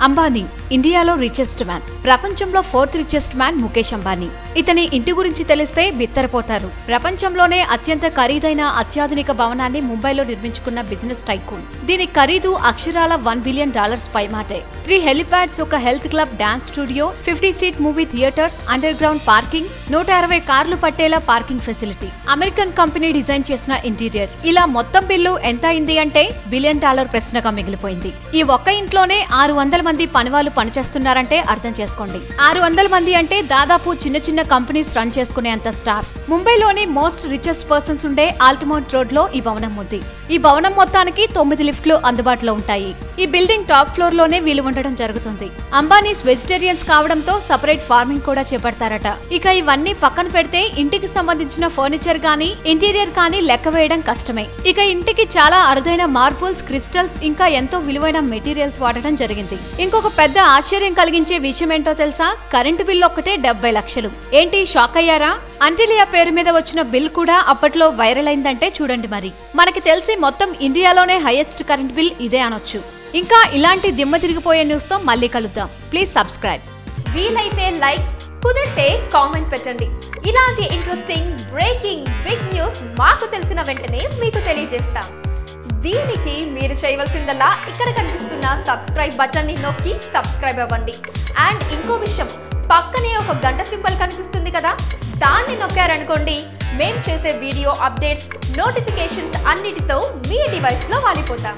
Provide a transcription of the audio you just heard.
అంబానీ ఇండియాలో richest man, ప్రపంచంలో 4th richest man Mukesh Ambani. ఇతని ఇంటి గురించి తెలిస్తే బిత్తరపోతారు. ప్రపంచంలోనే అత్యంత ఖరీదైన అత్యాధునిక భవనాన్ని ముంబైలో నిర్మించుకున్న బిజినెస్ టైకూన్. దీని ఖరీదు అక్షరాల $1 బిలియన్ పైమాటే. 3 హెలిప్యాడ్స్, ఒక health club, dance studio, 50 seat movie theatres, under ground parking, 160 కార్లు పట్టేలా parking facility. American company design చేసిన ఇంటీరియర్. ఇలా మొత్తం బిల్లు ఎంత అయింది అంటే $1 బిలియన్ ప్రశ్నగా మిగిలిపోయింది. ఈ ఒక్క ఇంట్లోనే 600 మంది పనివాళ్లు పనిచేస్తున్నారంటే అర్థం చేసుకోండి. 600 మంది అంటే దాదాపు చిన్న చిన్న కంపెనీస్ రన్ చేసుకునేంత స్టాఫ్. ముంబైలోని మోస్ట్ రిచెస్ట్ పర్సన్స్ ఉండే ఆల్టమౌంట్ రోడ్ లో ఈ భవనం ఉంది. ఈ భవనం మొత్తానికి 9 లిఫ్ట్లు అందుబాటులో ఉంటాయి. ఈ బిల్డింగ్ టాప్ ఫ్లోర్ లోనే వీలు ఉండడం జరుగుతుంది. అంబానీస్ వెజిటేరియన్స్ కావడంతో సపరేట్ ఫార్మింగ్ కూడా చేపడతారట. ఇక ఇవన్నీ పక్కన పెడితే ఇంటికి సంబంధించిన ఫర్నిచర్ గానీ ఇంటీరియర్ కానీ లెక్క వేయడం కష్టమే. ఇక ఇంటికి చాలా అరుదైన మార్బుల్స్, క్రిస్టల్స్, ఇంకా ఎంతో విలువైన మెటీరియల్స్ వాడటం జరిగింది. ఇంకొక పెద్ద ఆశ్చర్యం కలిగించే విషయం ఏంటో తెలుసా? కరెంటు బిల్లు ఒక్కటే 70 లక్షలు. ఏంటి, షాక్ అయ్యారా? అంటిలియా పేరు మీద వచ్చిన బిల్ కూడా అప్పట్లో వైరల్ అయిందంటే చూడండి మరి. మనకి తెలిసి మొత్తం ఇండియాలోనే హైయెస్ట్ కరెంట్ బిల్ ఇదే అనొచ్చు. ఇంకా ఇలాంటి దిమ్మ తిరిగిపోయే న్యూస్ తో మళ్ళీ కలుద్దాం. Please subscribe. వీలైతే లైక్, కుదిరితే కామెంట్ పెట్టండి. ఇలాంటి ఇంట్రెస్టింగ్ బ్రేకింగ్ బిగ్ న్యూస్ మాకు తెలిసిన వెంటనే మీకు తెలియజేస్తాం. దీనికి మీరు చేయవలసిందల్లా ఇక్కడ కనిపిస్తున్న సబ్స్క్రైబ్ బటన్ ని నొక్కి సబ్స్క్రైబ్ అవ్వండి. అండ్ ఇంకో విషయం, పక్కనే ఒక గంట సింబల్ కనిపిస్తుంది కదా, దాన్ని నొక్కారనుకోండి, మేం చేసే వీడియో అప్డేట్స్, నోటిఫికేషన్స్ అన్నిటితో మీ డివైస్లో వాలిపోతాం.